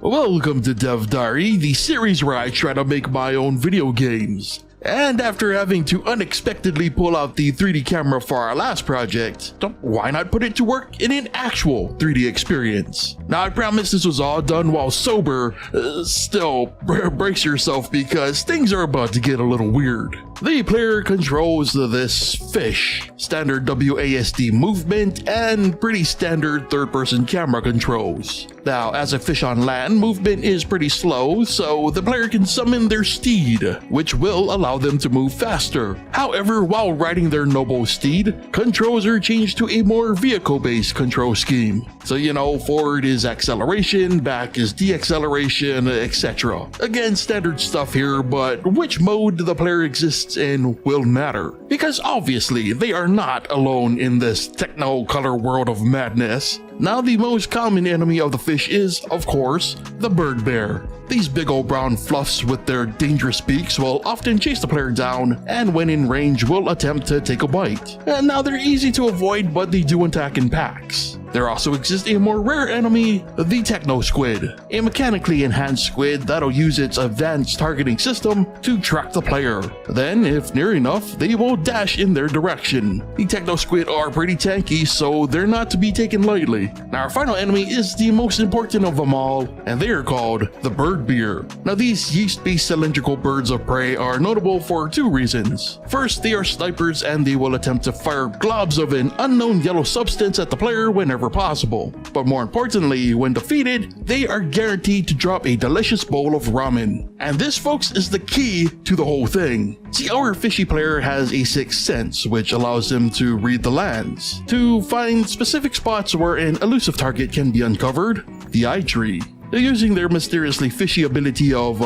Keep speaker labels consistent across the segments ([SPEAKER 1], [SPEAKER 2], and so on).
[SPEAKER 1] Welcome to Dev Diary, the series where I try to make my own video games. And after having to unexpectedly pull out the 3D camera for our last project, why not put it to work in an actual 3D experience? Now I promise this was all done while sober, still brace yourself because things are about to get a little weird. The player controls this fish, standard WASD movement, and pretty standard third-person camera controls. Now, as a fish on land, movement is pretty slow, so the player can summon their steed, which will allow them to move faster. However, while riding their noble steed, controls are changed to a more vehicle-based control scheme. So forward is acceleration, back is deceleration, etc. Again, standard stuff here, but which mode the player exists in will matter, because obviously they are not alone in this techno-color world of madness. Now, the most common enemy of the fish is, of course, the bird bear. These big old brown fluffs with their dangerous beaks will often chase the player down, and when in range will attempt to take a bite. And now they're easy to avoid, but they do attack in packs. There also exists a more rare enemy, the Techno Squid, a mechanically enhanced squid that'll use its advanced targeting system to track the player. Then, if near enough, they will dash in their direction. The Techno Squid are pretty tanky, so they're not to be taken lightly. Now our final enemy is the most important of them all, and they are called the bird beer. Now these yeast-based cylindrical birds of prey are notable for two reasons. First, they are snipers and they will attempt to fire globs of an unknown yellow substance at the player whenever possible. But more importantly, when defeated, they are guaranteed to drop a delicious bowl of ramen. And this, folks, is the key to the whole thing. See, our fishy player has a sixth sense, which allows him to read the lands, to find specific spots where an elusive target can be uncovered, the eye tree. Using their mysteriously fishy ability of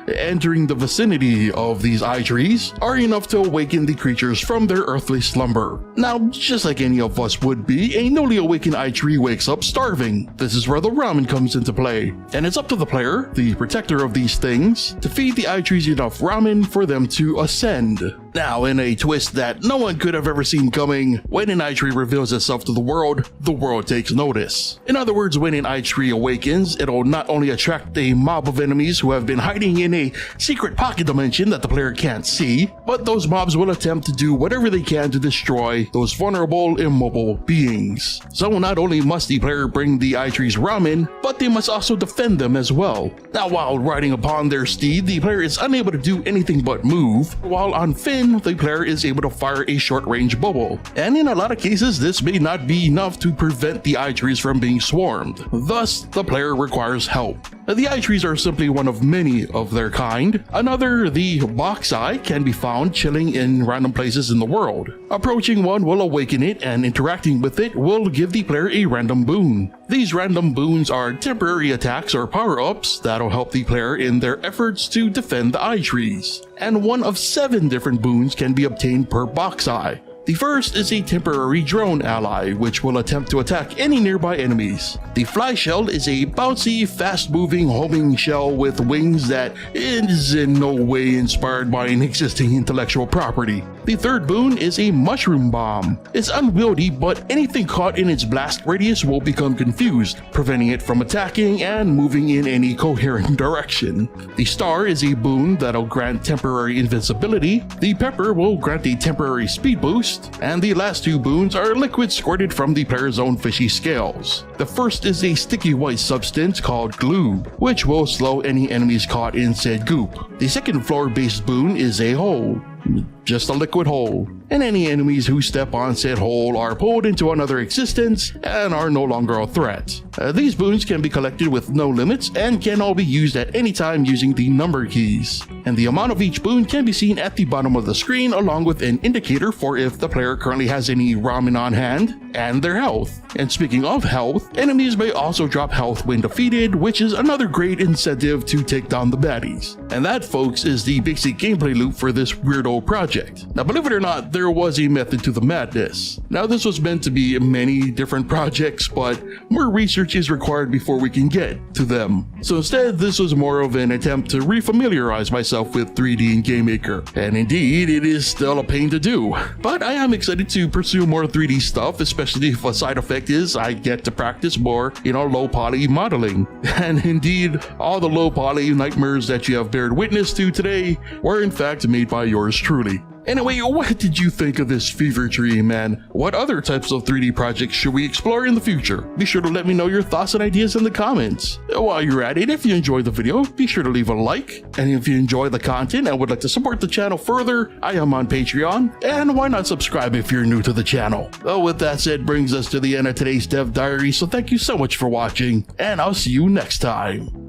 [SPEAKER 1] entering the vicinity of these eye trees are enough to awaken the creatures from their earthly slumber. Now, just like any of us would be, a newly awakened eye tree wakes up starving. This is where the ramen comes into play, and it's up to the player, the protector of these things, to feed the eye trees enough ramen for them to ascend. Now, in a twist that no one could have ever seen coming, when an eye tree reveals itself to the world takes notice. In other words, when an eye tree awakens, it'll not only attract a mob of enemies who have been hiding in a secret pocket dimension that the player can't see, but those mobs will attempt to do whatever they can to destroy those vulnerable, immobile beings. So not only must the player bring the eye trees ramen, but they must also defend them as well. Now, while riding upon their steed, the player is unable to do anything but move, while on Fin, the player is able to fire a short-range bubble. And in a lot of cases, this may not be enough to prevent the eye trees from being swarmed. Thus, the player requires help. The eye trees are simply one of many of their kind. Another, the box eye, can be found chilling in random places in the world. Approaching one will awaken it, and interacting with it will give the player a random boon. These random boons are temporary attacks or power-ups that'll help the player in their efforts to defend the eye trees. And one of 7 different boons can be obtained per box eye. The first is a temporary drone ally, which will attempt to attack any nearby enemies. The fly shell is a bouncy, fast-moving homing shell with wings that is in no way inspired by an existing intellectual property. The third boon is a mushroom bomb. It's unwieldy, but anything caught in its blast radius will become confused, preventing it from attacking and moving in any coherent direction. The star is a boon that'll grant temporary invincibility. The pepper will grant a temporary speed boost. And the last 2 boons are liquid squirted from the player's own fishy scales. The first is a sticky white substance called glue, which will slow any enemies caught in said goop. The second floor-based boon is a hole. Just a liquid hole, and any enemies who step on said hole are pulled into another existence and are no longer a threat. These boons can be collected with no limits and can all be used at any time using the number keys. And the amount of each boon can be seen at the bottom of the screen along with an indicator for if the player currently has any ramen on hand and their health. And speaking of health, enemies may also drop health when defeated, which is another great incentive to take down the baddies. And that, folks, is the basic gameplay loop for this weirdo old project. Now, believe it or not, there was a method to the madness. Now, this was meant to be many different projects, but more research is required before we can get to them. So instead, this was more of an attempt to refamiliarize myself with 3D in GameMaker. And indeed, it is still a pain to do. But I am excited to pursue more 3D stuff, especially if a side effect is I get to practice more, low poly modeling. And indeed, all the low poly nightmares that you have bared witness to today were in fact made by yours truly. Anyway, what did you think of this fever dream, and what other types of 3D projects should we explore in the future? Be sure to let me know your thoughts and ideas in the comments. While you're at it, if you enjoyed the video, be sure to leave a like. And if you enjoy the content and would like to support the channel further, I am on Patreon, and why not subscribe if you're new to the channel? Well, with that said, brings us to the end of today's Dev Diary, so thank you so much for watching, and I'll see you next time.